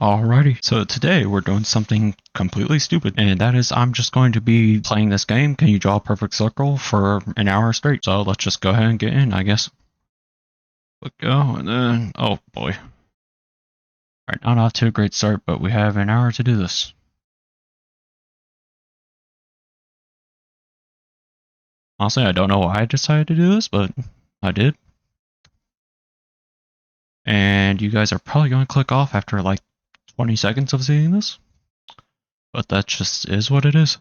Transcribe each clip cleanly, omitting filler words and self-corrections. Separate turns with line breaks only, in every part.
Alrighty, so today we're doing something completely stupid, and that is I'm just going to be playing this game. Can you draw a perfect circle for an hour straight? So let's just go ahead and get in, I guess. Click go, and then, oh boy. Alright, not off to a great start, but we have an hour to do this. Honestly, I don't know why I decided to do this, but I did. And you guys are probably going to click off after like 20 seconds of seeing this. But that just is what it is.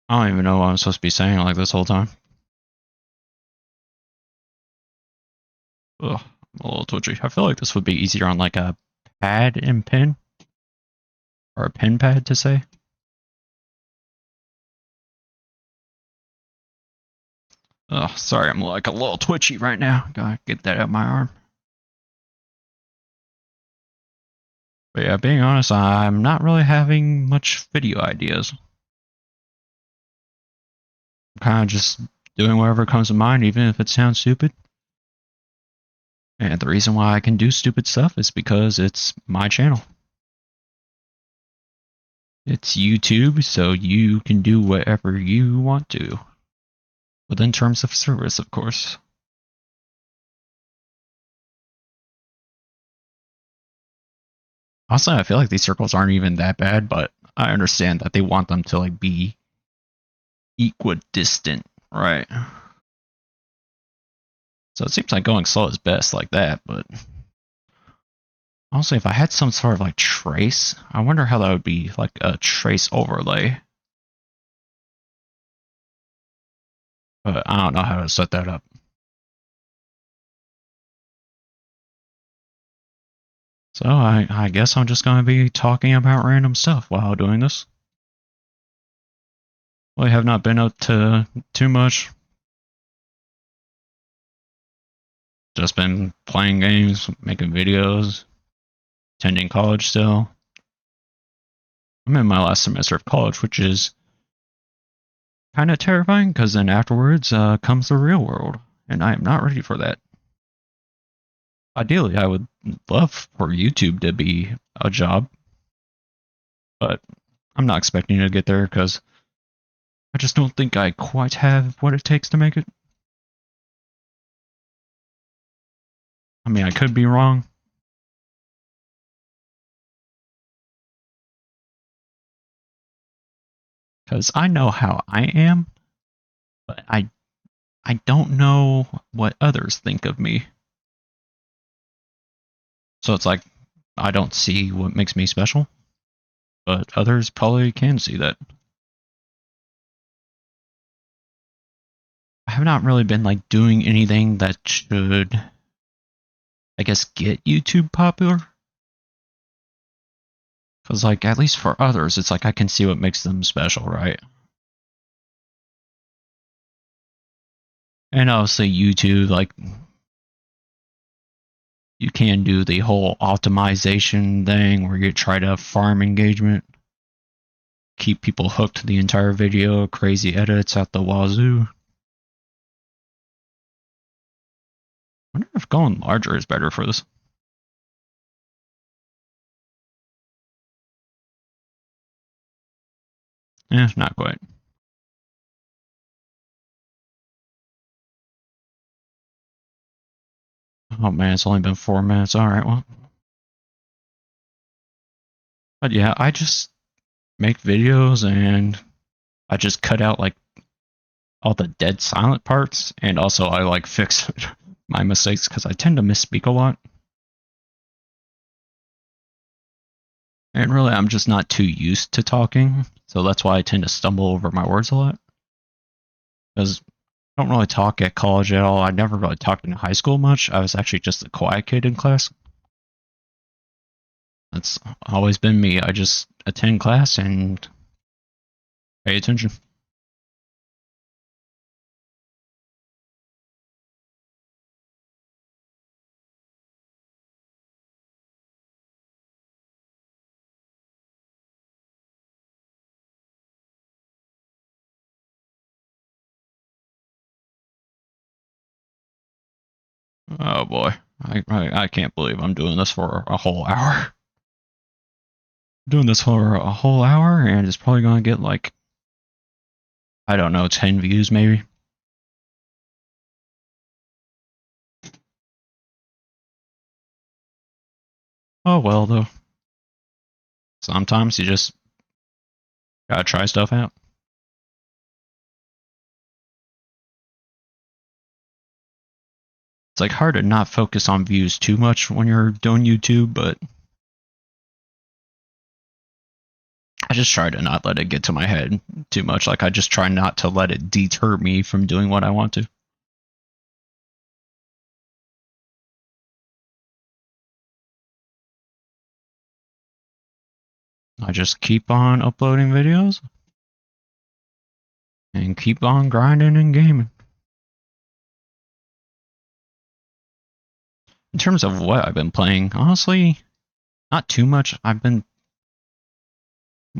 I don't even know what I'm supposed to be saying like this whole time. Ugh, I'm a little twitchy. I feel like this would be easier on like a pad and pen. Or a pen pad to say. Oh, sorry, I'm like a little twitchy right now. Gotta get that out of my arm. But yeah, being honest, I'm not really having much video ideas. I'm kind of just doing whatever comes to mind, even if it sounds stupid. And the reason why I can do stupid stuff is because it's my channel. It's YouTube, so you can do whatever you want to. Within terms of service, of course. Honestly, I feel like these circles aren't even that bad, but I understand that they want them to like be equidistant, right? So it seems like going slow is best like that, but honestly, if I had some sort of like trace, I wonder how that would be like a trace overlay. But I don't know how to set that up. So I guess I'm just going to be talking about random stuff while doing this. Well, I have not been up to too much. Just been playing games, making videos, attending college still. I'm in my last semester of college, which is kind of terrifying because then afterwards comes the real world, and I am not ready for that. Ideally, I would love for YouTube to be a job, but I'm not expecting to get there because I just don't think I quite have what it takes to make it. I mean, I could be wrong. Because I know how I am, but I don't know what others think of me. So it's like I don't see what makes me special, but others probably can see that. I have not really been like doing anything that should, I guess, get YouTube popular. Because like at least for others, it's like I can see what makes them special, right? And obviously YouTube, like you can do the whole optimization thing where you try to farm engagement, keep people hooked the entire video, crazy edits at the wazoo. I wonder if going larger is better for this. Not quite. Oh man, it's only been 4 minutes. Alright, well. But yeah, I just make videos and I just cut out like all the dead silent parts, and also I like fix my mistakes because I tend to misspeak a lot. And really, I'm just not too used to talking, so that's why I tend to stumble over my words a lot. Because I don't really talk at college at all. I never really talked in high school much. I was actually just a quiet kid in class. That's always been me. I just attend class and pay attention. Oh boy, I can't believe I'm doing this for a whole hour. Doing this for a whole hour, and it's probably gonna get like, I don't know, 10 views maybe. Oh well, though. Sometimes you just gotta try stuff out. It's like hard to not focus on views too much when you're doing YouTube, but I just try to not let it get to my head too much. Like, I just try not to let it deter me from doing what I want to. I just keep on uploading videos and keep on grinding and gaming. In terms of what I've been playing, honestly, not too much. A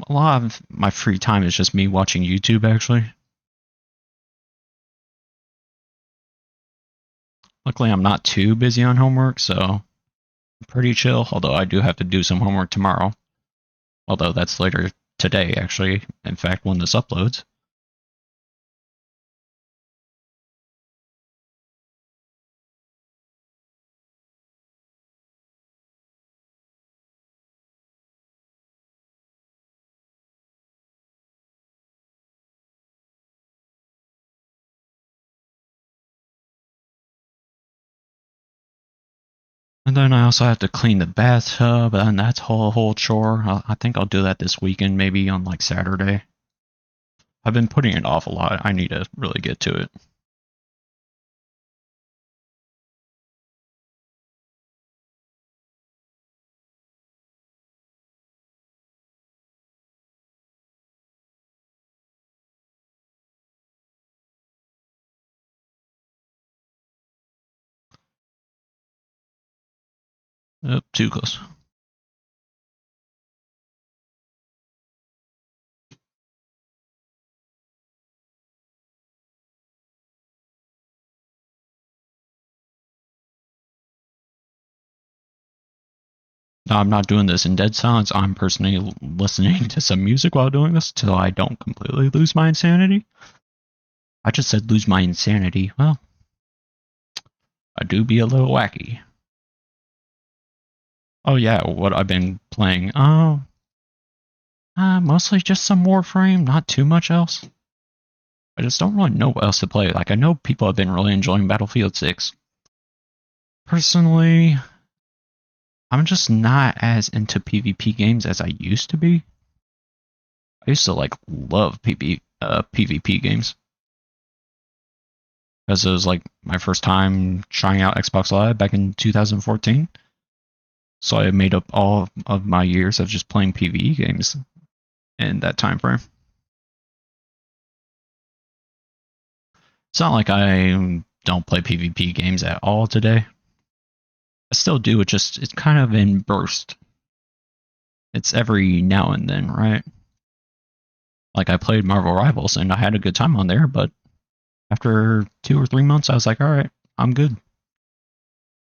lot of my free time is just me watching YouTube, actually. Luckily, I'm not too busy on homework, so I'm pretty chill, although I do have to do some homework tomorrow. Although that's later today, actually, in fact, when this uploads. And then I also have to clean the bathtub, and that's a whole chore. I think I'll do that this weekend, maybe on like Saturday. I've been putting it off a lot. I need to really get to it. Oh, too close. No, I'm not doing this in dead silence. I'm personally listening to some music while doing this till I don't completely lose my insanity. I just said lose my insanity. Well, I do be a little wacky. Oh yeah, what I've been playing. Oh, mostly just some Warframe, not too much else. I just don't really know what else to play. Like, I know people have been really enjoying Battlefield 6. Personally, I'm just not as into PvP games as I used to be. I used to like love PvP games because it was like my first time trying out Xbox Live back in 2014. So I made up all of my years of just playing PvE games in that time frame. It's not like I don't play PvP games at all today. I still do. It's kind of in burst. It's every now and then, right? Like, I played Marvel Rivals and I had a good time on there, but after 2 or 3 months, I was like, all right, I'm good.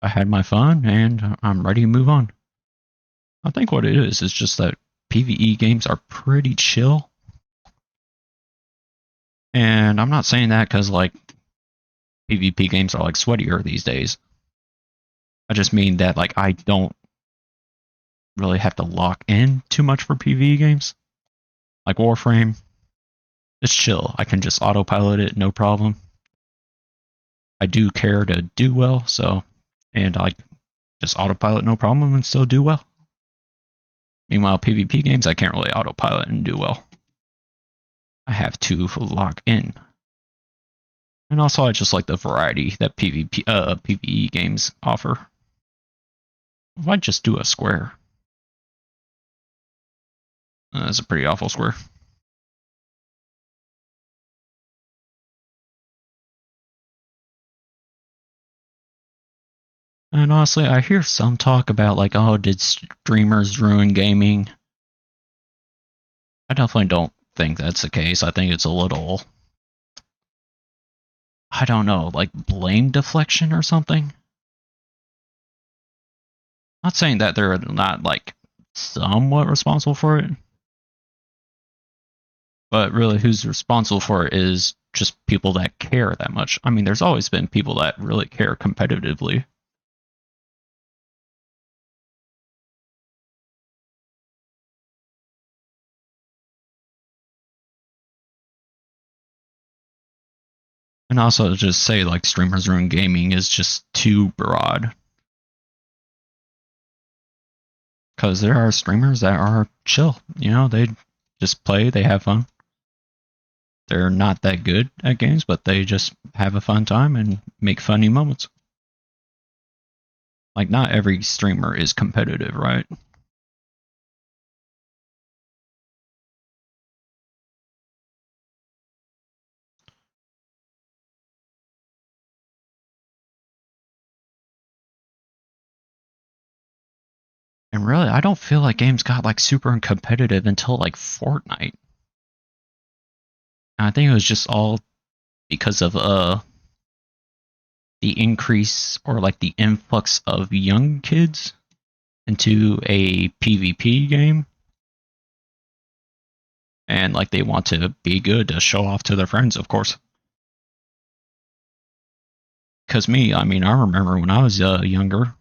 I had my fun and I'm ready to move on. I think what it is just that PvE games are pretty chill. And I'm not saying that because like PvP games are like sweatier these days. I just mean that like I don't really have to lock in too much for PvE games. Like Warframe, it's chill. I can just autopilot it, no problem. I do care to do well, so, and I just autopilot no problem and still do well. Meanwhile, PvP games, I can't really autopilot and do well. I have to lock in. And also, I just like the variety that PvE games offer. If I just do a square, that's a pretty awful square. And honestly, I hear some talk about like, oh, did streamers ruin gaming? I definitely don't think that's the case. I think it's a little, I don't know, like blame deflection or something. Not saying that they're not like somewhat responsible for it, but really who's responsible for it is just people that care that much. I mean, there's always been people that really care competitively. And also just say like streamers ruin gaming is just too broad. Because there are streamers that are chill. You know, they just play, they have fun. They're not that good at games, but they just have a fun time and make funny moments. Like, not every streamer is competitive, right? And really, I don't feel like games got like super competitive until like Fortnite. And I think it was just all because of the increase or like the influx of young kids into a PvP game. And like they want to be good to show off to their friends, of course. Because me, I mean, I remember when I was younger,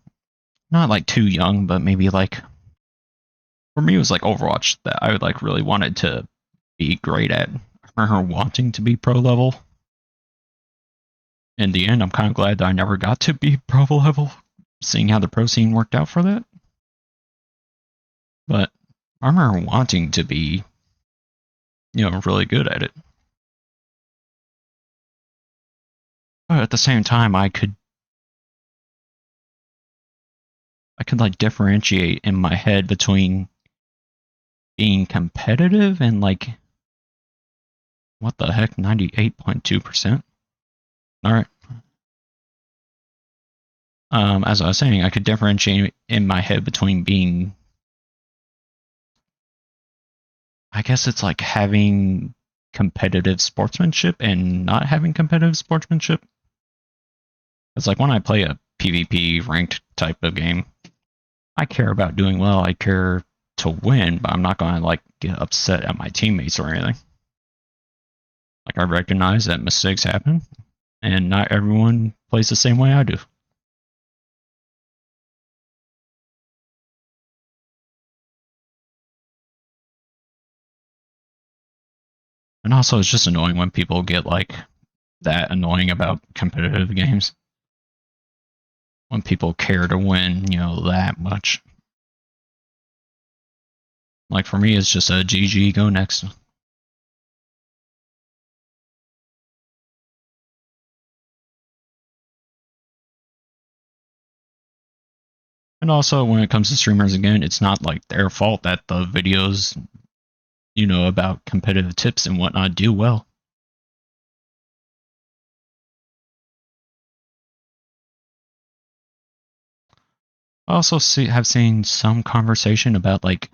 not like too young, but maybe like for me it was like Overwatch that I would like really wanted to be great at. I remember wanting to be pro level. In the end, I'm kind of glad that I never got to be pro level, seeing how the pro scene worked out for that. But I remember wanting to be, really good at it. But at the same time, I could like differentiate in my head between being competitive and like what the heck, 98.2%. All right. As I was saying, I could differentiate in my head between being, I guess it's like having competitive sportsmanship and not having competitive sportsmanship. It's like when I play a PvP ranked type of game, I care about doing well. I care to win, but I'm not going to like get upset at my teammates or anything. Like I recognize that mistakes happen, and not everyone plays the same way I do. And also, it's just annoying when people get like that annoying about competitive games. When people care to win, that much. Like for me, it's just a GG, go next. And also, when it comes to streamers again, it's not like their fault that the videos, about competitive tips and whatnot do well. I also have seen some conversation about like,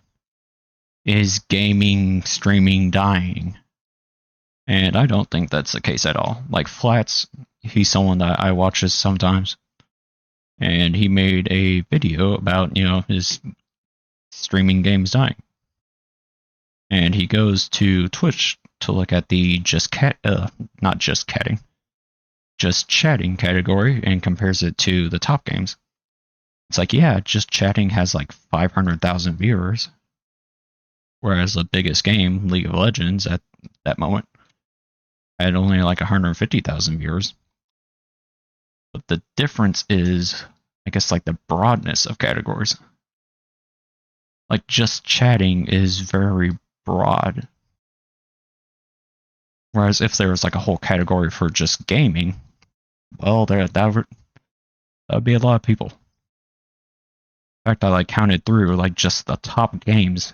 is gaming streaming dying? And I don't think that's the case at all. Like Flats, he's someone that I watches sometimes, and he made a video about his streaming games dying, and he goes to Twitch to look at the not just catting, just chatting category and compares it to the top games. It's like, yeah, just chatting has like 500,000 viewers, whereas the biggest game, League of Legends, at that moment had only like 150,000 viewers. But the difference is, I guess, like the broadness of categories. Like just chatting is very broad. Whereas if there was like a whole category for just gaming, well, that would be a lot of people. In fact, I like counted through like just the top games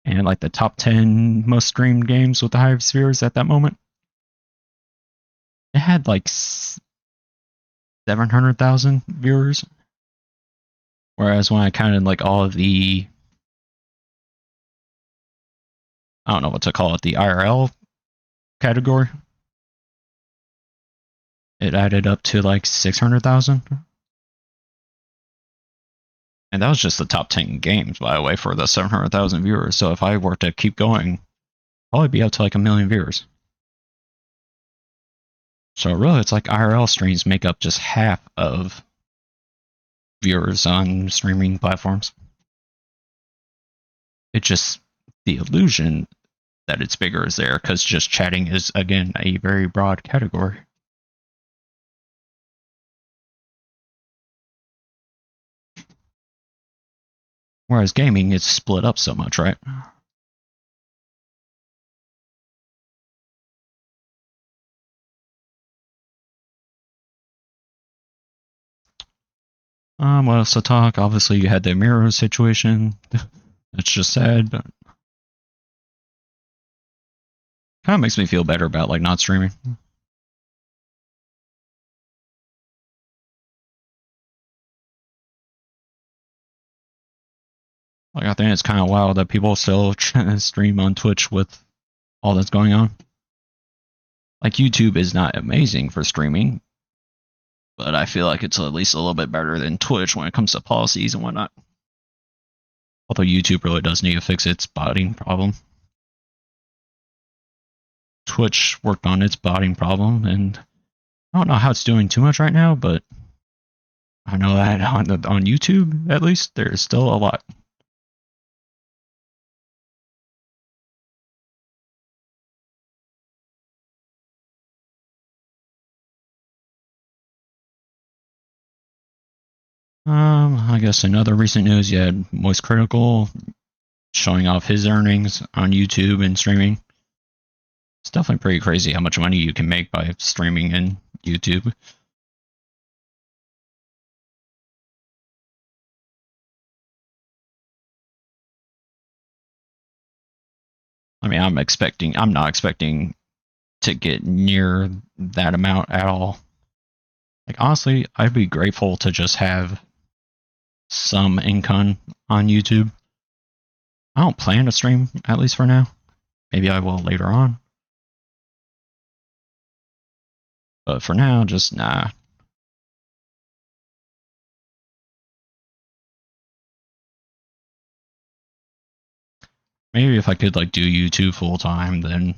and like the top 10 most streamed games with the highest viewers at that moment. It had like 700,000 viewers. Whereas when I counted like all of I don't know what to call it, the IRL category, it added up to like 600,000. And that was just the top 10 games, by the way, for the 700,000 viewers. So if I were to keep going, probably be up to like 1 million viewers. So really, it's like IRL streams make up just half of viewers on streaming platforms. It's just the illusion that it's bigger is there because just chatting is, again, a very broad category. Whereas gaming is split up so much, right? What else to talk? Obviously, you had the Miro situation. It's just sad, but kind of makes me feel better about like not streaming. Like I think it's kind of wild that people still stream on Twitch with all that's going on. Like YouTube is not amazing for streaming, but I feel like it's at least a little bit better than Twitch when it comes to policies and whatnot. Although YouTube really does need to fix its botting problem. Twitch worked on its botting problem, and I don't know how it's doing too much right now, but I know that on YouTube, at least, there's still a lot. I guess another recent news, you had Moist Critical showing off his earnings on YouTube and streaming. It's definitely pretty crazy how much money you can make by streaming in YouTube. I mean, I'm not expecting to get near that amount at all. Like, honestly, I'd be grateful to just have some income on YouTube. I don't plan to stream, at least for now. Maybe I will later on. But for now, just nah. Maybe if I could like do YouTube full time, then,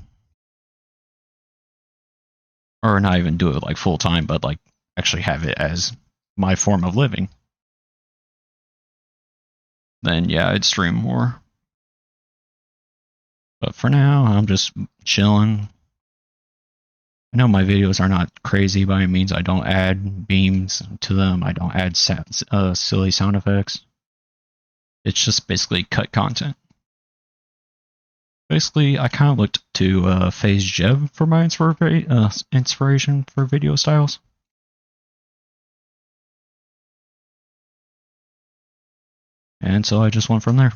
or not even do it like full time, but like actually have it as my form of living, then yeah, I'd stream more. But for now, I'm just chilling. I know my videos are not crazy by any means. I don't add beams to them. I don't add silly sound effects. It's just basically cut content. Basically, I kind of looked to FaZe Jev for my inspiration for video styles. And so I just went from there.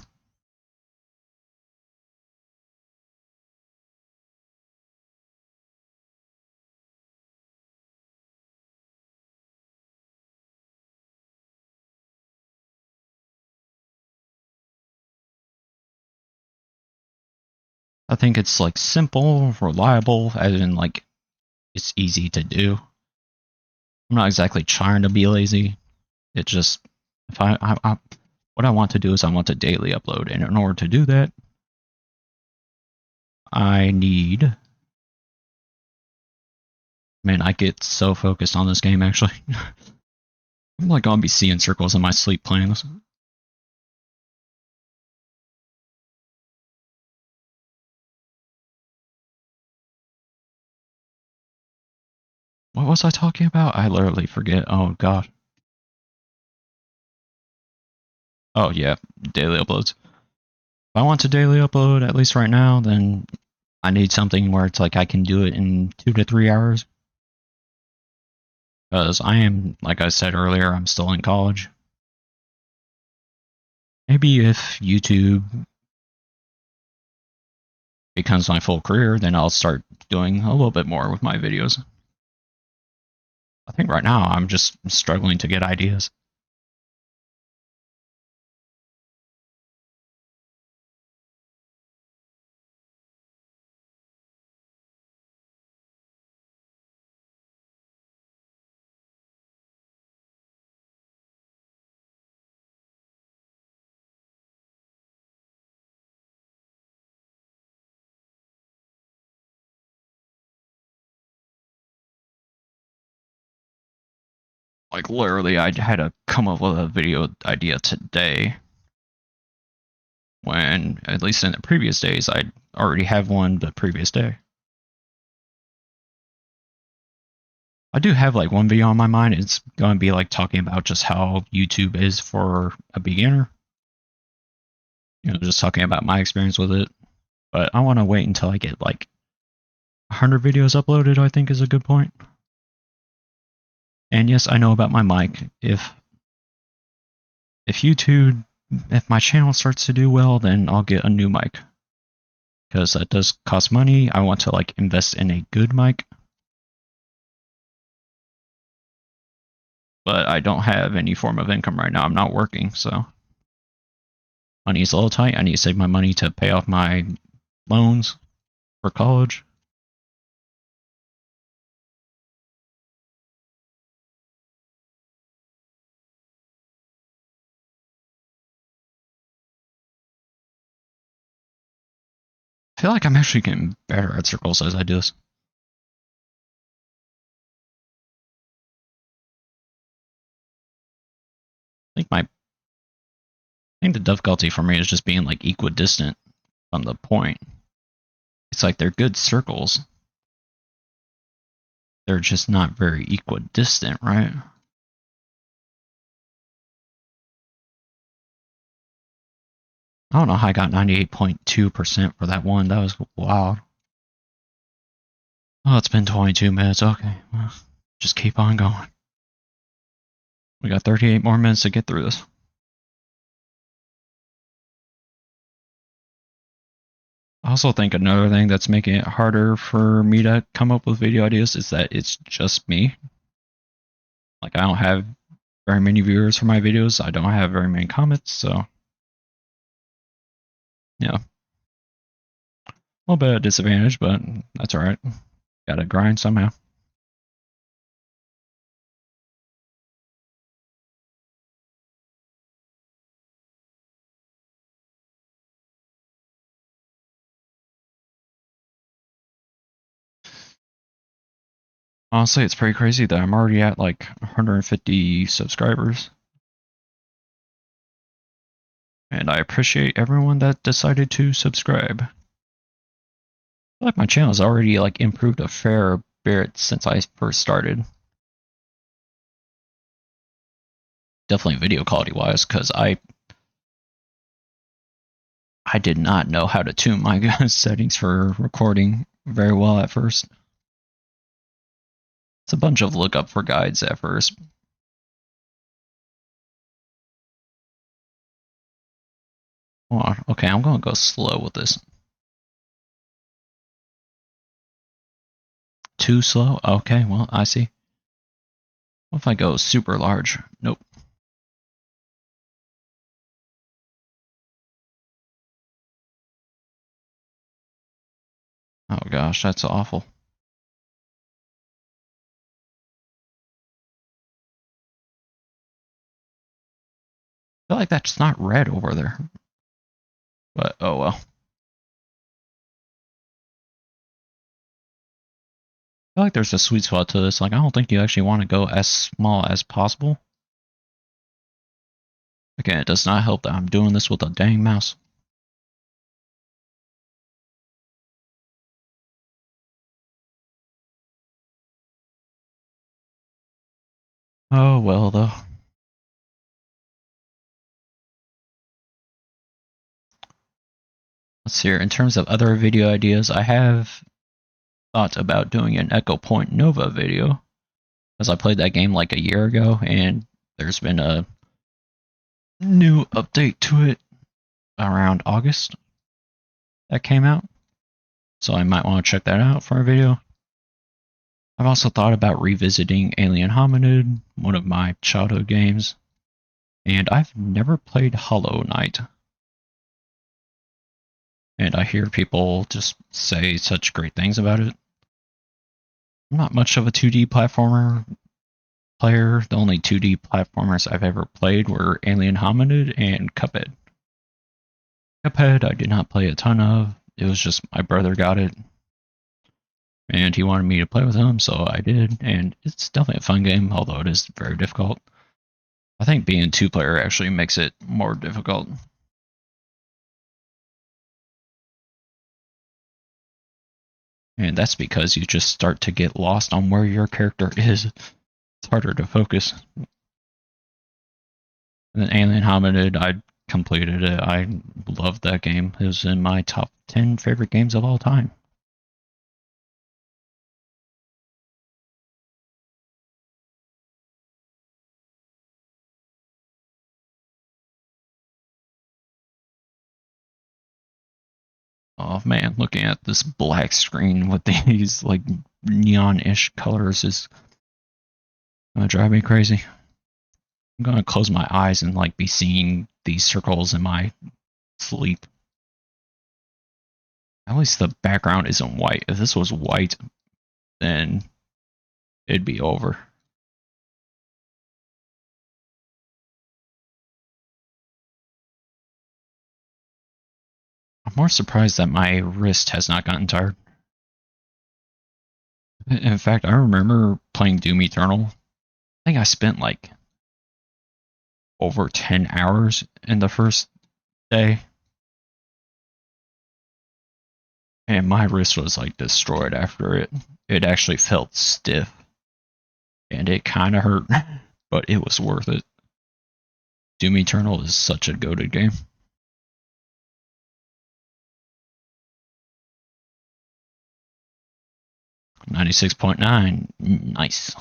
I think it's like simple, reliable, as in like it's easy to do. I'm not exactly trying to be lazy. It just if what I want to do is I want to daily upload, and in order to do that, I need. Man, I get so focused on this game. Actually, I'm like gonna be seeing circles in my sleep playing this. What was I talking about? I literally forget. Oh god. Oh yeah, daily uploads. If I want to daily upload, at least right now, then I need something where it's like I can do it in 2 to 3 hours. Because I am, like I said earlier, I'm still in college. Maybe if YouTube becomes my full career, then I'll start doing a little bit more with my videos. I think right now I'm just struggling to get ideas. Like literally, I had to come up with a video idea today. When, at least in the previous days, I'd already have one the previous day. I do have like one video on my mind. It's going to be like talking about just how YouTube is for a beginner. You know, just talking about my experience with it. But I want to wait until I get like 100 videos uploaded, I think is a good point. And yes, I know about my mic. If my channel starts to do well, then I'll get a new mic. Because that does cost money. I want to like invest in a good mic. But I don't have any form of income right now. I'm not working, so money's a little tight. I need to save my money to pay off my loans for college. I feel like I'm actually getting better at circles as I do this. I think the difficulty for me is just being like equidistant from the point. It's like they're good circles. They're just not very equidistant, right? I don't know how I got 98.2% for that one. That was wild. Oh, it's been 22 minutes. Okay, well, just keep on going. We got 38 more minutes to get through this. I also think another thing that's making it harder for me to come up with video ideas is that it's just me. Like, I don't have very many viewers for my videos. I don't have very many comments, so yeah. A little bit of a disadvantage, but that's alright. Gotta grind somehow. Honestly, it's pretty crazy that I'm already at like 150 subscribers. And I appreciate everyone that decided to subscribe. I feel like my channel has already like improved a fair bit since I first started. Definitely video quality wise, because I did not know how to tune my settings for recording very well at first. It's a bunch of lookup for guides at first. Hold on. Okay, I'm going to go slow with this. Too slow? Okay, well, I see. What if I go super large? Nope. Oh gosh, that's awful. I feel like that's not red over there. But, oh well. I feel like there's a sweet spot to this. Like, I don't think you actually want to go as small as possible. Again, it does not help that I'm doing this with a dang mouse. Oh well, though. Let's see here. In terms of other video ideas, I have thought about doing an Echo Point Nova video, because I played that game like a year ago, and there's been a new update to it around August that came out. So I might want to check that out for a video. I've also thought about revisiting Alien Hominid, one of my childhood games, and I've never played Hollow Knight. And I hear people just say such great things about it. I'm not much of a 2D platformer player. The only 2D platformers I've ever played were Alien Hominid and Cuphead. Cuphead I did not play a ton of. It was just my brother got it. And he wanted me to play with him, so I did, and it's definitely a fun game, although it is very difficult. I think being two-player actually makes it more difficult. And that's because you just start to get lost on where your character is. It's harder to focus. And then Alien Hominid, I completed it. I loved that game. It was in my top 10 favorite games of all time. Oh man, looking at this black screen with these like neon-ish colors is gonna drive me crazy. I'm gonna close my eyes and like be seeing these circles in my sleep. At least the background isn't white. If this was white, then it'd be over. I'm more surprised that my wrist has not gotten tired. In fact, I remember playing Doom Eternal. I think I spent like over 10 hours in the first day. And my wrist was like destroyed after it. It actually felt stiff. And it kind of hurt, but it was worth it. Doom Eternal is such a goated game. 96.9. Nice.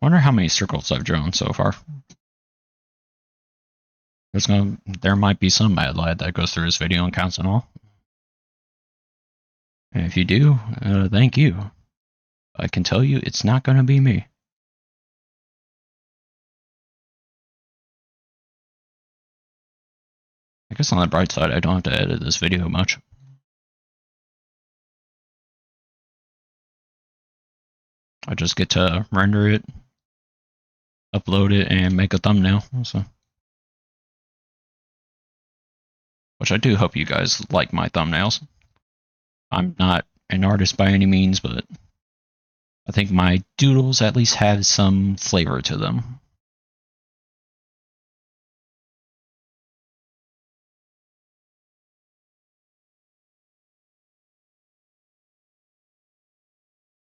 Wonder how many circles I've drawn so far. There might be some mad lad that goes through this video and counts them all. And if you do, thank you. I can tell you it's not going to be me. I guess on the bright side, I don't have to edit this video much. I just get to render it, upload it, and make a thumbnail. So, which I do hope you guys like my thumbnails. I'm not an artist by any means, but I think my doodles at least have some flavor to them.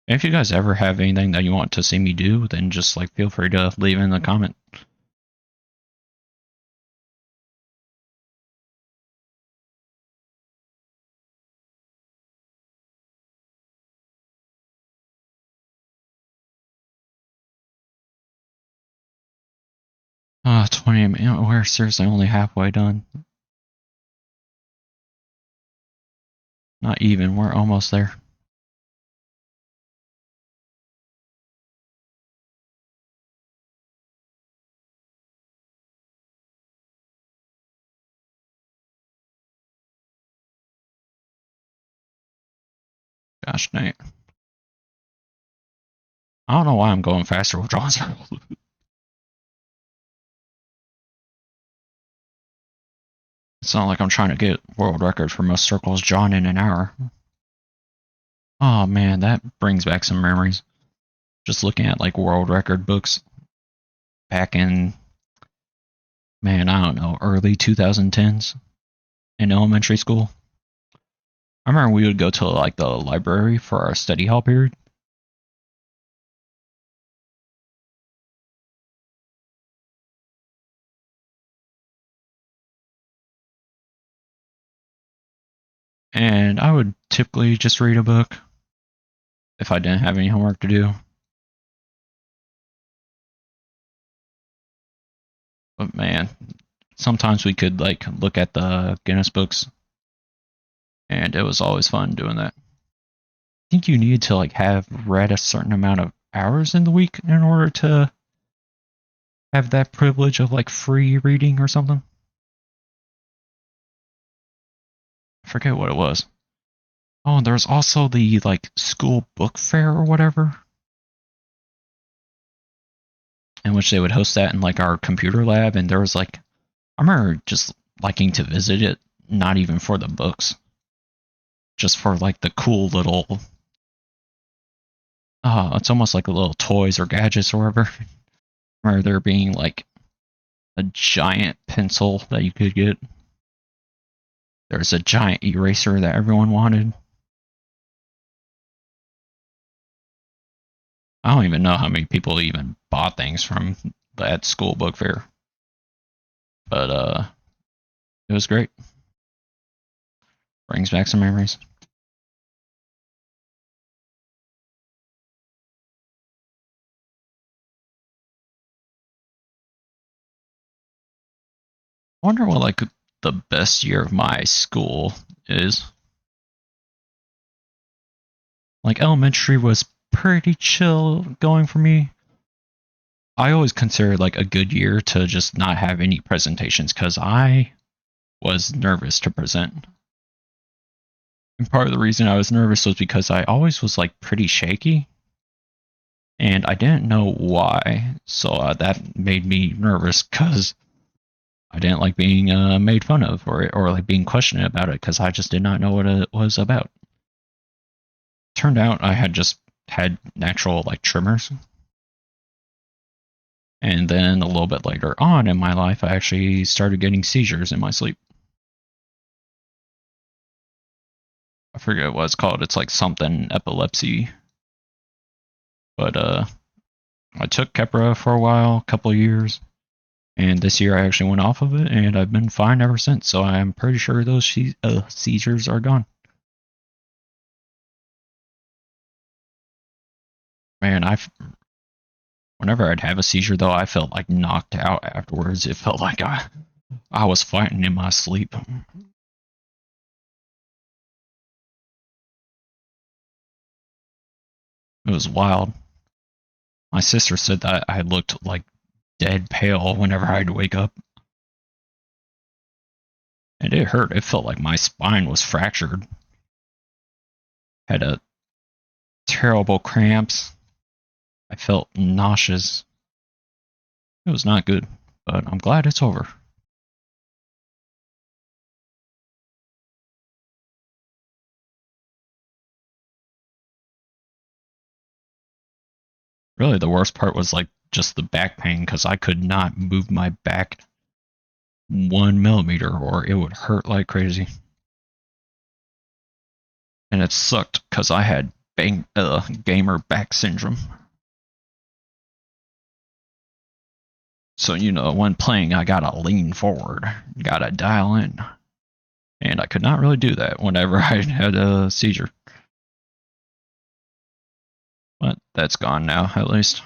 And if you guys ever have anything that you want to see me do, then just like feel free to leave in the comment. Ah, 20 minutes. We're seriously only halfway done. Not even. We're almost there. Gosh dang it. I don't know why I'm going faster with drawing circles. It's not like I'm trying to get world record for most circles drawn in an hour. Oh man, that brings back some memories. Just looking at like world record books back in, man, I don't know, early 2010s in elementary school. I remember we would go to like the library for our study hall period. And I would typically just read a book if I didn't have any homework to do. But man, sometimes we could like look at the Guinness books, and it was always fun doing that. I think you need to like have read a certain amount of hours in the week in order to have that privilege of like free reading or something. I forget what it was. Oh, and there's also the like school book fair or whatever, in which they would host that in like our computer lab, and there was like I remember just liking to visit it, not even for the books, just for like the cool little it's almost like a little toys or gadgets or whatever. Or there being like a giant pencil that you could get. There's a giant eraser that everyone wanted. I don't even know how many people even bought things from that school book fair. But it was great. Brings back some memories. I wonder what like the best year of my school is. Like elementary was pretty chill going for me. I always considered like a good year to just not have any presentations because I was nervous to present. And part of the reason I was nervous was because I always was like pretty shaky and I didn't know why. So that made me nervous because I didn't like being made fun of or like being questioned about it because I just did not know what it was about. Turned out I had just had natural like tremors. And then a little bit later on in my life, I actually started getting seizures in my sleep. I forget what it's called. It's like something epilepsy. But I took Keppra for a while, a couple of years, and this year I actually went off of it, and I've been fine ever since. So I'm pretty sure those seizures are gone. Man, whenever I'd have a seizure though, I felt like knocked out afterwards. It felt like I was fighting in my sleep. It was wild. My sister said that I looked like dead pale whenever I'd wake up. And it hurt. It felt like my spine was fractured. Had a terrible cramps. I felt nauseous. It was not good, but I'm glad it's over. Really, the worst part was like just the back pain because I could not move my back 1 millimeter or it would hurt like crazy. And it sucked because I had gamer back syndrome. So, when playing, I gotta lean forward, gotta dial in. And I could not really do that whenever I had a seizure. But that's gone now, at least.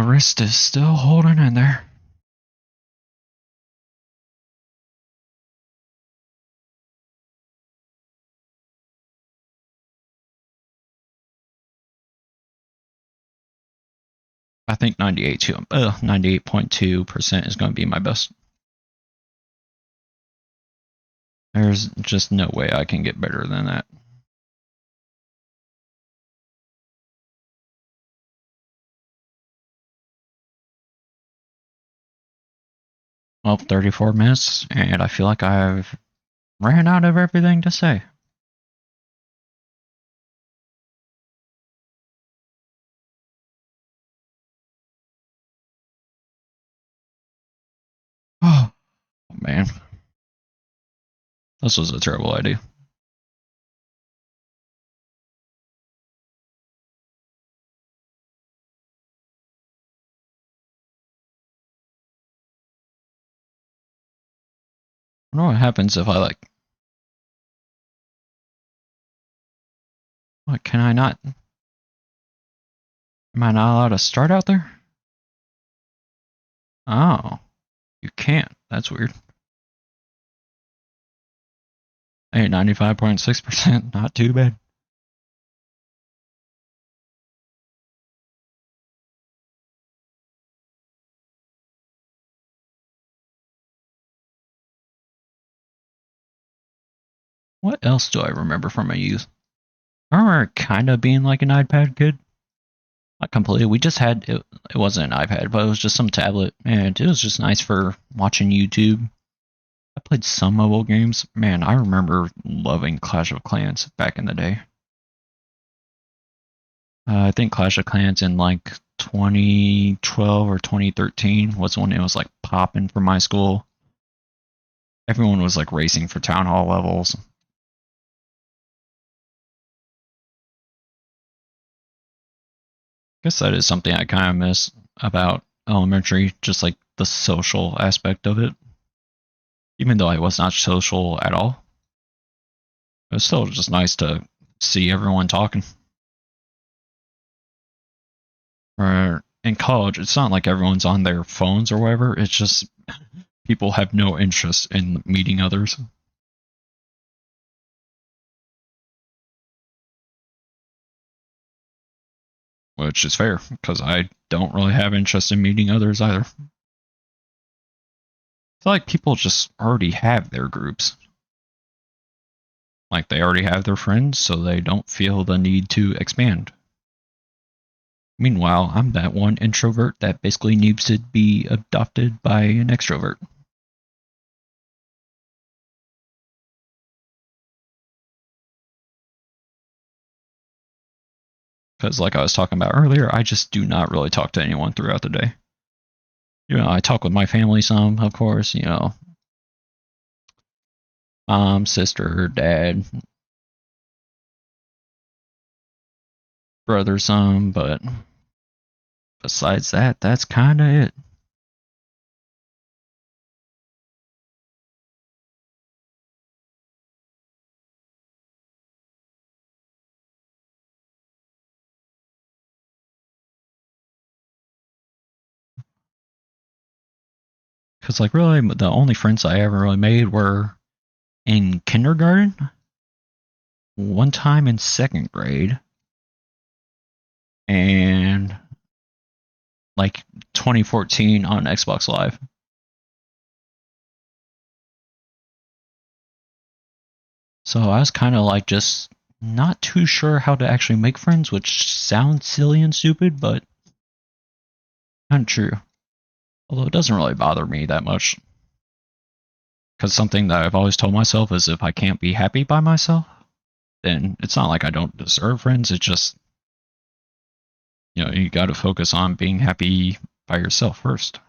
Wrist is still holding in there. I think 98.2% is going to be my best. There's just no way I can get better than that. Well, 34 minutes, and I feel like I've ran out of everything to say. Oh, man. This was a terrible idea. I wonder what happens if I, what, can I not? Am I not allowed to start out there? Oh, you can't. That's weird. Hey, 95.6%, not too bad. What else do I remember from my youth? I remember kind of being like an iPad kid. Not completely. We just had it. It wasn't an iPad, but it was just some tablet, and it was just nice for watching YouTube. I played some mobile games. Man, I remember loving Clash of Clans back in the day. I think Clash of Clans in like 2012 or 2013 was when it was like popping for my school. Everyone was like racing for town hall levels. Guess that is something I kind of miss about elementary, just like the social aspect of it. Even though I was not social at all, it was still just nice to see everyone talking. Or in college, it's not like everyone's on their phones or whatever. It's just people have no interest in meeting others, which is fair because I don't really have interest in meeting others either. I feel like people just already have their groups. Like they already have their friends, so they don't feel the need to expand. Meanwhile, I'm that one introvert that basically needs to be adopted by an extrovert. Because, like I was talking about earlier, I just do not really talk to anyone throughout the day. I talk with my family some, of course, mom, sister, dad, brother some, but besides that, that's kind of it. Because, like, really, the only friends I ever really made were in kindergarten, one time in second grade, and like 2014 on Xbox Live. So I was kind of like just not too sure how to actually make friends, which sounds silly and stupid, but kind of true. Although it doesn't really bother me that much. Because something that I've always told myself is if I can't be happy by myself, then it's not like I don't deserve friends. It's just, you got to focus on being happy by yourself first.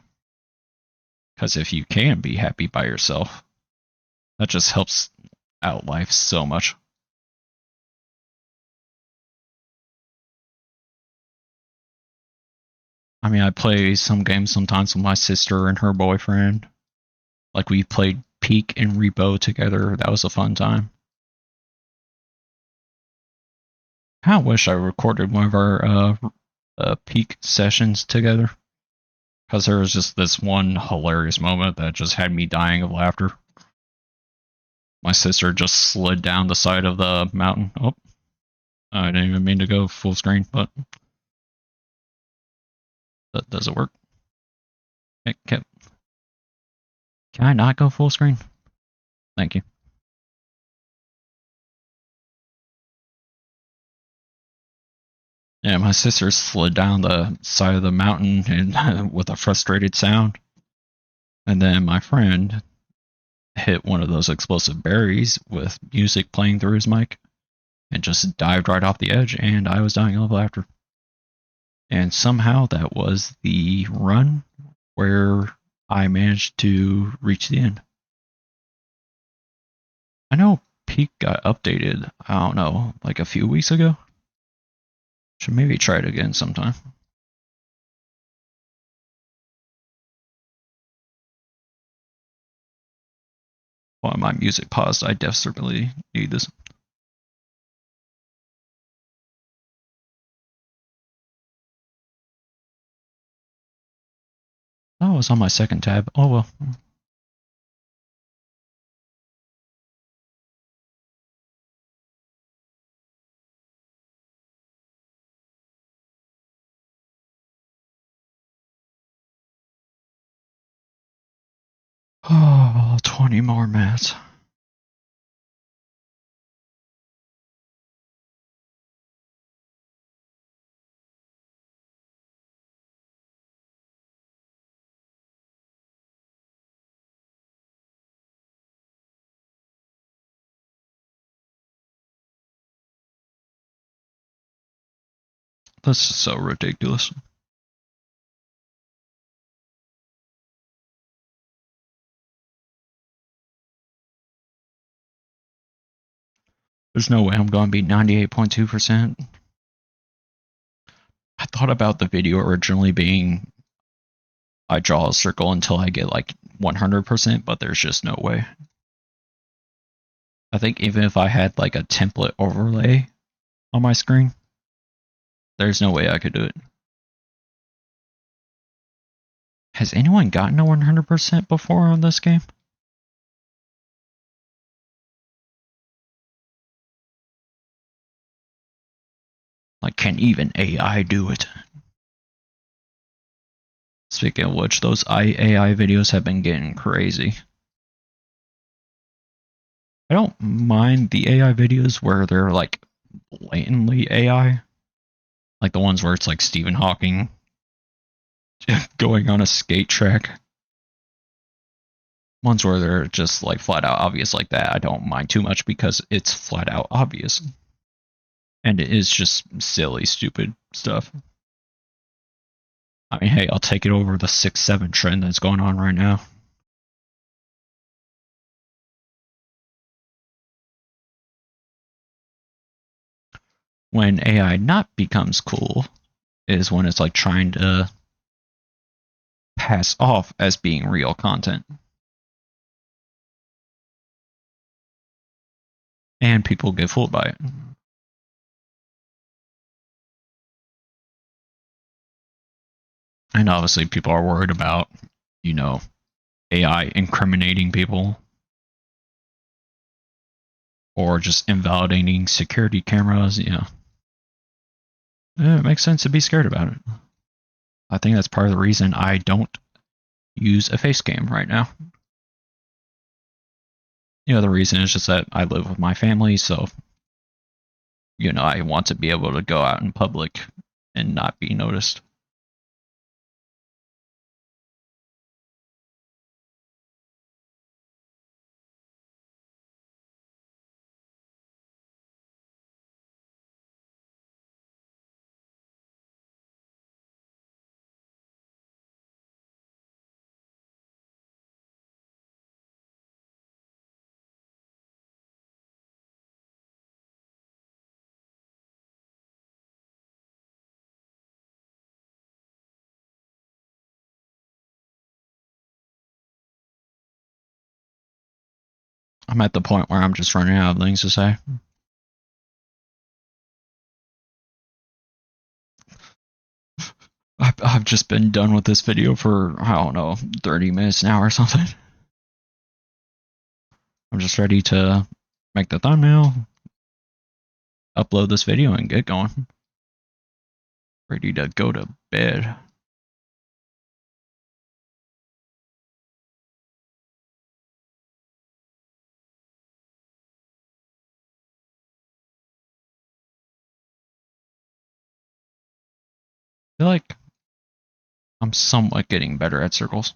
Because if you can be happy by yourself, that just helps out life so much. I mean, I play some games sometimes with my sister and her boyfriend. Like we played Peak and Repo together. That was a fun time. I wish I recorded one of our Peak sessions together because there was just this one hilarious moment that just had me dying of laughter. My sister just slid down the side of the mountain. Oh, I didn't even mean to go full screen, but that does it work? Can I not go full screen? Thank you. Yeah, my sister slid down the side of the mountain and with a frustrated sound. And then my friend hit one of those explosive berries with music playing through his mic and just dived right off the edge, and I was dying of laughter. And somehow that was the run where I managed to reach the end. I know Peak got updated, I don't know, like a few weeks ago. Should maybe try it again sometime. While my music paused, I desperately need this. Oh, it's on my second tab. Oh well. Oh, 20 more minutes. This is so ridiculous. There's no way I'm going to beat 98.2%. I thought about the video originally being I draw a circle until I get like 100%, but there's just no way. I think even if I had like a template overlay on my screen, there's no way I could do it. Has anyone gotten a 100% before on this game? Like, can even AI do it? Speaking of which, those AI videos have been getting crazy. I don't mind the AI videos where they're like blatantly AI. Like the ones where it's like Stephen Hawking going on a skate track. Ones where they're just like flat out obvious like that, I don't mind too much because it's flat out obvious. And it is just silly, stupid stuff. I mean, hey, I'll take it over the 6-7 trend that's going on right now. When AI not becomes cool is when it's like trying to pass off as being real content. And people get fooled by it. And obviously people are worried about, you know, AI incriminating people or just invalidating security cameras, Yeah, it makes sense to be scared about it. I think that's part of the reason I don't use a face cam right now. The reason is just that I live with my family, so I want to be able to go out in public and not be noticed. I'm at the point where I'm just running out of things to say. I've just been done with this video for, I don't know, 30 minutes now or something. I'm just ready to make the thumbnail, upload this video, and get going. Ready to go to bed. I feel like I'm somewhat getting better at circles.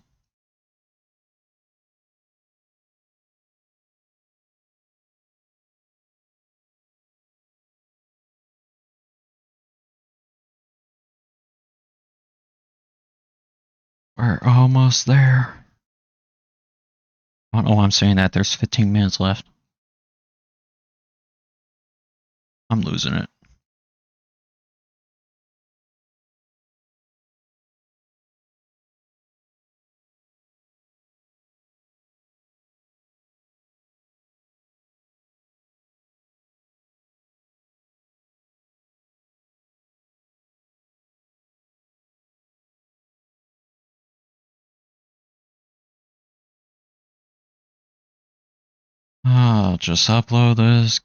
We're almost there. I don't know why I'm saying that. There's 15 minutes left. I'm losing it. I'll just upload this,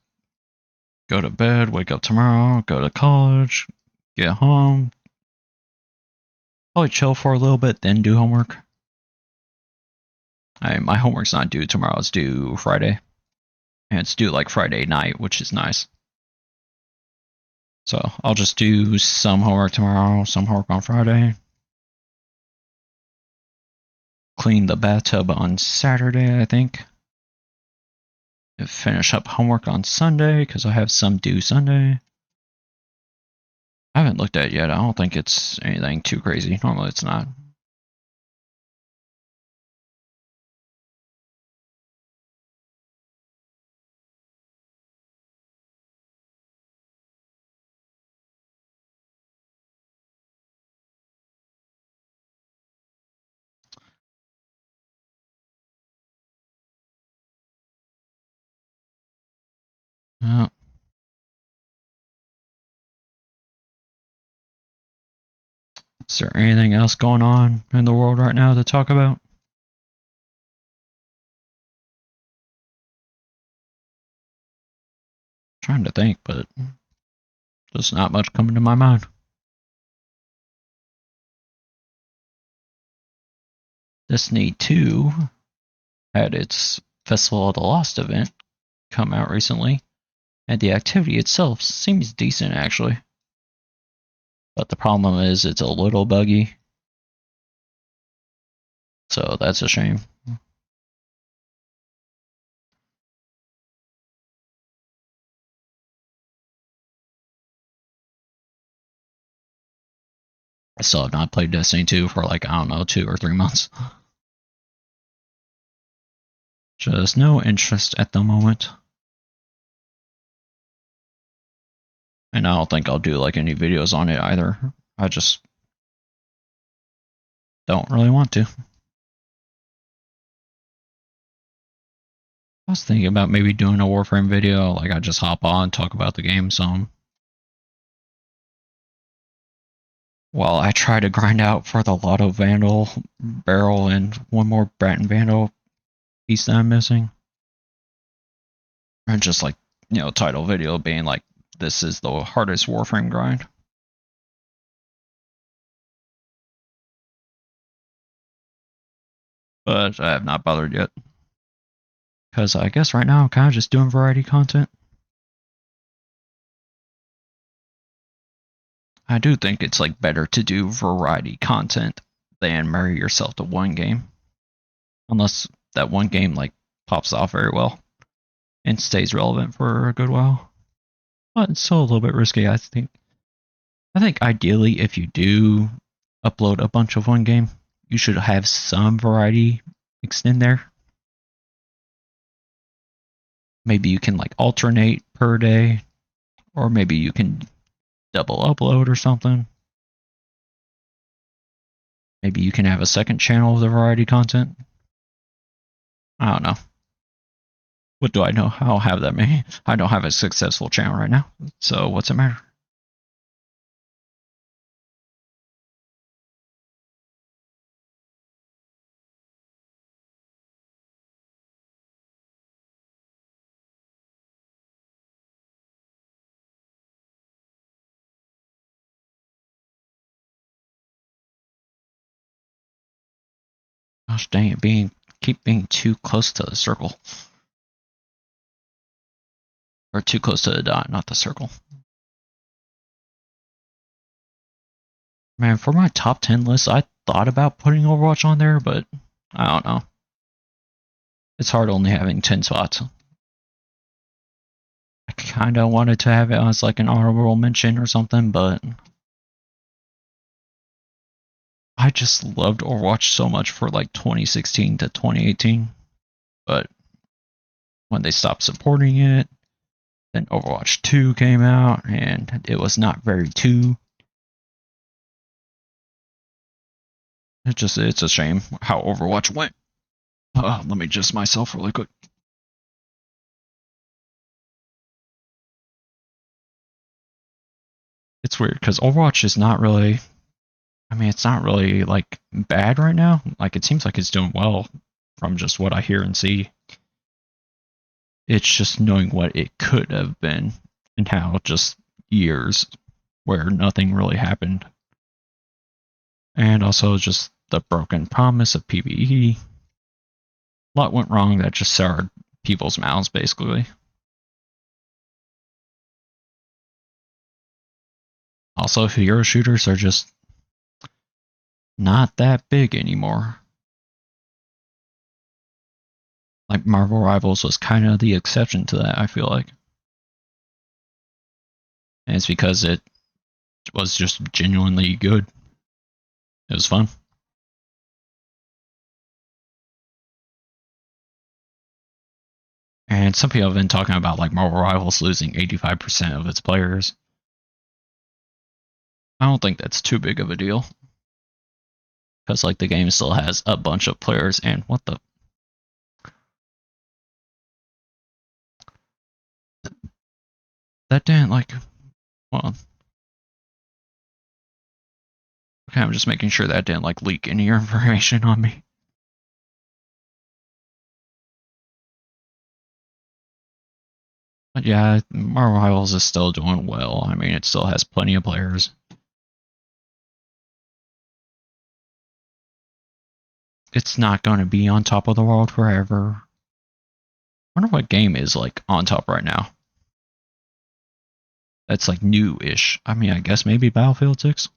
go to bed, wake up tomorrow, go to college, get home, probably chill for a little bit, then do homework. My homework's not due tomorrow, it's due Friday. And it's due like Friday night, which is nice. So I'll just do some homework tomorrow, some homework on Friday. Clean the bathtub on Saturday, I think. Finish up homework on Sunday, because I have some due Sunday. I haven't looked at it yet. I don't think it's anything too crazy. Normally it's not. Uh, is there anything else going on in the world right now to talk about? Trying to think, but there's not much coming to my mind. Destiny 2 had its Festival of the Lost event come out recently, and the activity itself seems decent actually. But the problem is it's a little buggy, so that's a shame. I still have not played Destiny 2 for like, I don't know, 2 or 3 months. Just no interest at the moment. And I don't think I'll do like any videos on it either. I just don't really want to. I was thinking about maybe doing a Warframe video, like I just hop on, talk about the game some, while I try to grind out for the Lotto Vandal barrel and one more Bratton Vandal piece that I'm missing. And just like, title video being like, this is the hardest Warframe grind. But I have not bothered yet. Because I guess right now I'm kind of just doing variety content. I do think it's like better to do variety content than marry yourself to one game. Unless that one game like pops off very well and stays relevant for a good while. But it's still a little bit risky, I think. I think ideally if you do upload a bunch of one game, you should have some variety mixed in there. Maybe you can like alternate per day, or maybe you can double upload or something. Maybe you can have a second channel of the variety content. I don't know. What do I know? I'll have that many. I don't have a successful channel right now, so what's it matter? Gosh dang it, keep being too close to the circle. Or too close to the dot, not the circle. Man, for my top 10 list, I thought about putting Overwatch on there, but I don't know. It's hard only having 10 spots. I kinda wanted to have it as like an honorable mention or something, but I just loved Overwatch so much for like 2016 to 2018. But when they stopped supporting it, then Overwatch 2 came out, and it was not very 2. It's a shame how Overwatch went. Let me adjust myself really quick. It's weird because Overwatch is not really, it's not really like bad right now. Like it seems like it's doing well from just what I hear and see. It's just knowing what it could have been and how just years where nothing really happened. And also just the broken promise of PvE. A lot went wrong that just soured people's mouths, basically. Also, hero shooters are just not that big anymore. Like Marvel Rivals was kind of the exception to that, I feel like. And it's because it was just genuinely good. It was fun. And some people have been talking about like Marvel Rivals losing 85% of its players. I don't think that's too big of a deal. Because like the game still has a bunch of players, and what the... That didn't like... Well... Okay, I'm just making sure that didn't like leak any information on me. But yeah, Marvel Rivals is still doing well. I mean, it still has plenty of players. It's not going to be on top of the world forever. I wonder what game is like on top right now. That's like new-ish. I mean, I guess maybe Battlefield 6.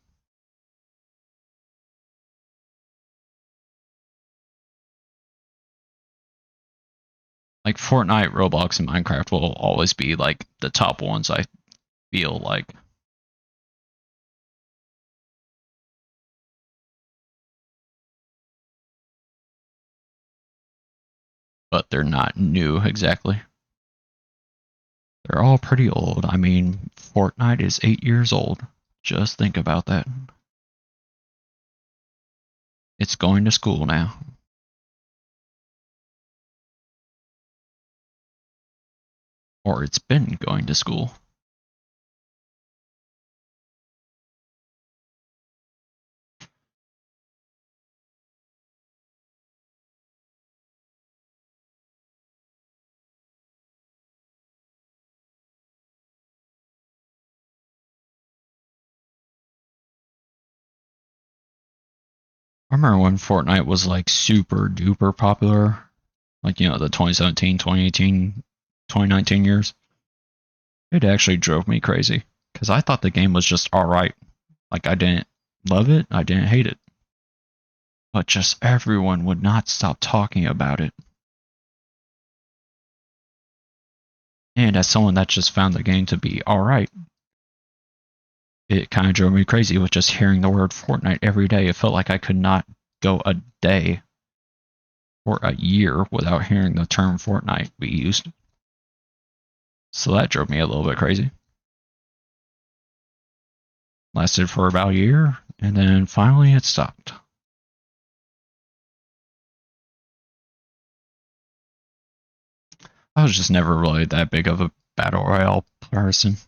Like Fortnite, Roblox, and Minecraft will always be like the top ones, I feel like. But they're not new exactly. They're all pretty old. I mean, Fortnite is 8 years old. Just think about that. It's going to school now. Or it's been going to school. I remember when Fortnite was like super duper popular. Like, you know, the 2017, 2018, 2019 years. It actually drove me crazy. Because I thought the game was just alright. Like, I didn't love it, I didn't hate it. But just everyone would not stop talking about it. And as someone that just found the game to be alright, it kind of drove me crazy with just hearing the word Fortnite every day. It felt like I could not go a day or a year without hearing the term Fortnite be used. So that drove me a little bit crazy. Lasted for about a year, and then finally it stopped. I was just never really that big of a Battle Royale person.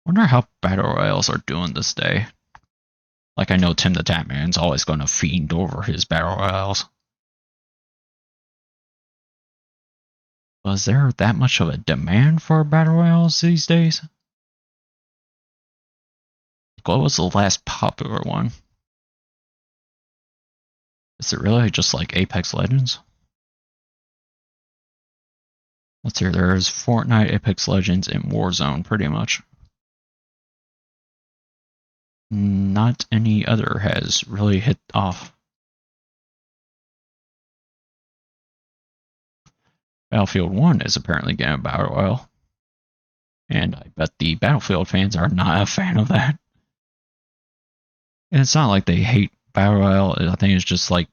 Wonder how Battle Royales are doing this day. Like, I know Tim the Tatman's always going to fiend over his Battle Royales. Was there that much of a demand for Battle Royales these days? What was the last popular one? Is it really just like Apex Legends? Let's see, there's Fortnite, Apex Legends, and Warzone, pretty much. Not any other has really hit off. Battlefield 1 is apparently getting a Battle Royale. And I bet the Battlefield fans are not a fan of that. And it's not like they hate Battle Royale, I think it's just like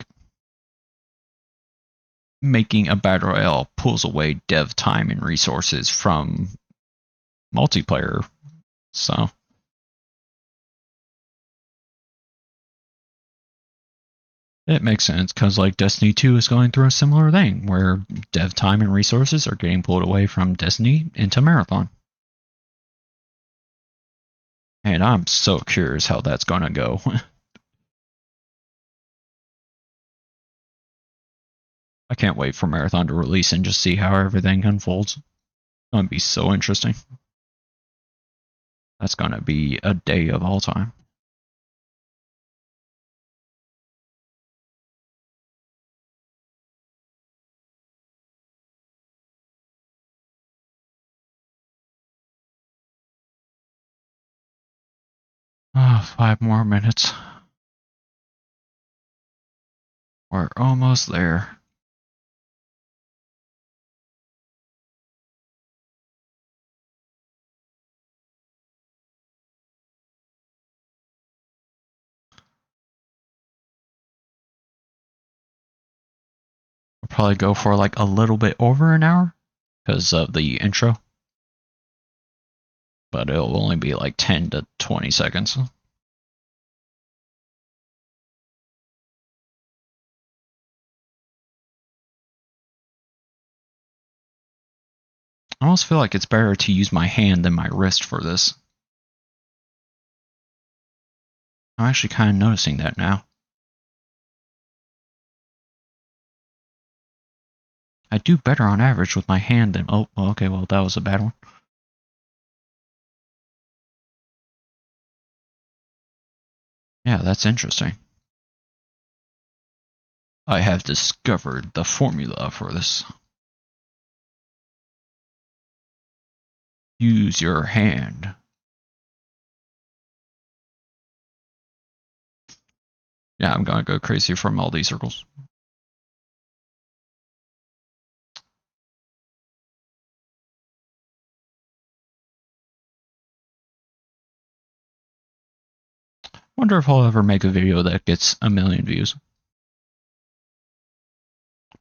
making a Battle Royale pulls away dev time and resources from multiplayer. So it makes sense because like Destiny 2 is going through a similar thing where dev time and resources are getting pulled away from Destiny into Marathon. And I'm so curious how that's going to go. I can't wait for Marathon to release and just see how everything unfolds. It's going to be so interesting. That's going to be a day of all time. Oh, 5 more minutes. We're almost there. probably go for like a little bit over an hour because of the intro. But it'll only be like 10 to 20 seconds. I almost feel like it's better to use my hand than my wrist for this. I'm actually kind of noticing that now. I do better on average with my hand than... Oh, okay, well, that was a bad one. Yeah, that's interesting. I have discovered the formula for this. Use your hand. Yeah, I'm gonna go crazy from all these circles. Wonder if I'll ever make a video that gets 1 million views.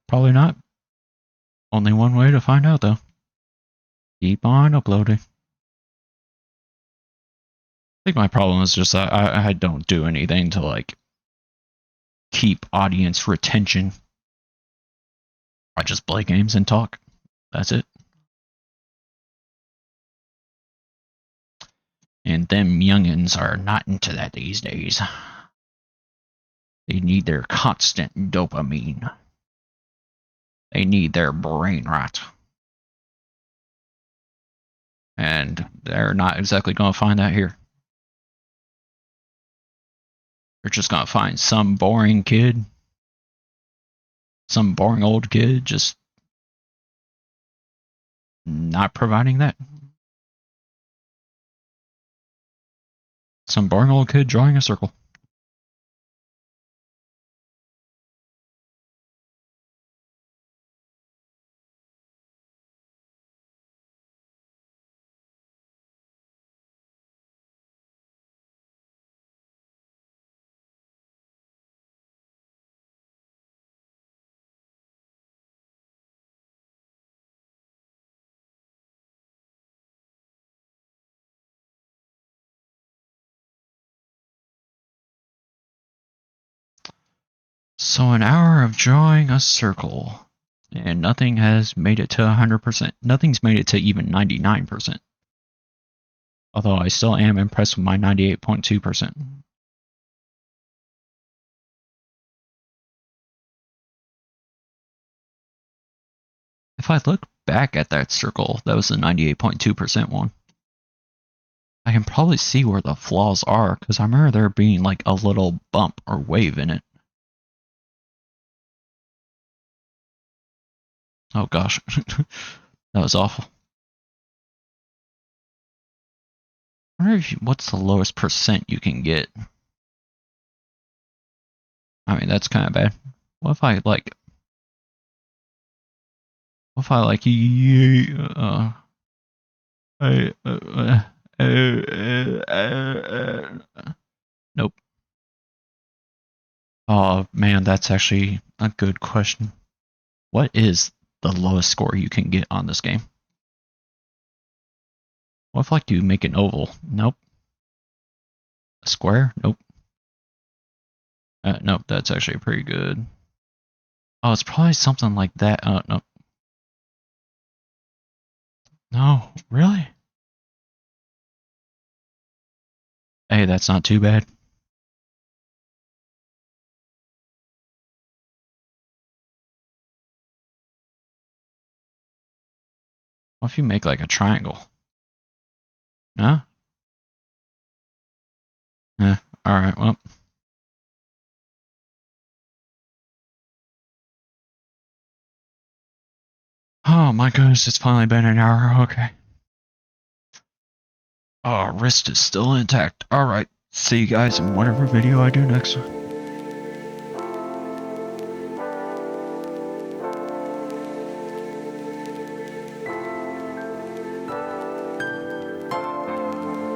Probably not. Only one way to find out, though. Keep on uploading. I think my problem is just that I don't do anything to, like, keep audience retention. I just play games and talk. That's it. And them youngins are not into that these days. They need their constant dopamine. They need their brain rot. And they're not exactly going to find that here. They're just going to find some boring kid. Some boring old kid just not providing that. Some boring old kid drawing a circle. So an hour of drawing a circle, and nothing has made it to 100%. Nothing's made it to even 99%. Although I still am impressed with my 98.2%. If I look back at that circle, that was the 98.2% one. I can probably see where the flaws are, because I remember there being like a little bump or wave in it. Oh gosh, that was awful. I wonder if what's the lowest percent you can get? I mean, that's kind of bad. What if I like... What if I like... Nope. Oh man, that's actually a good question. What is the lowest score you can get on this game? What if like you make an oval? Nope. A square? Nope. Nope, that's actually pretty good. Oh, it's probably something like that. No. No, really? Hey, that's not too bad. What if you make like a triangle? No? Alright, well. Oh my goodness, it's finally been an hour. Okay. Oh, wrist is still intact. Alright, see you guys in whatever video I do next.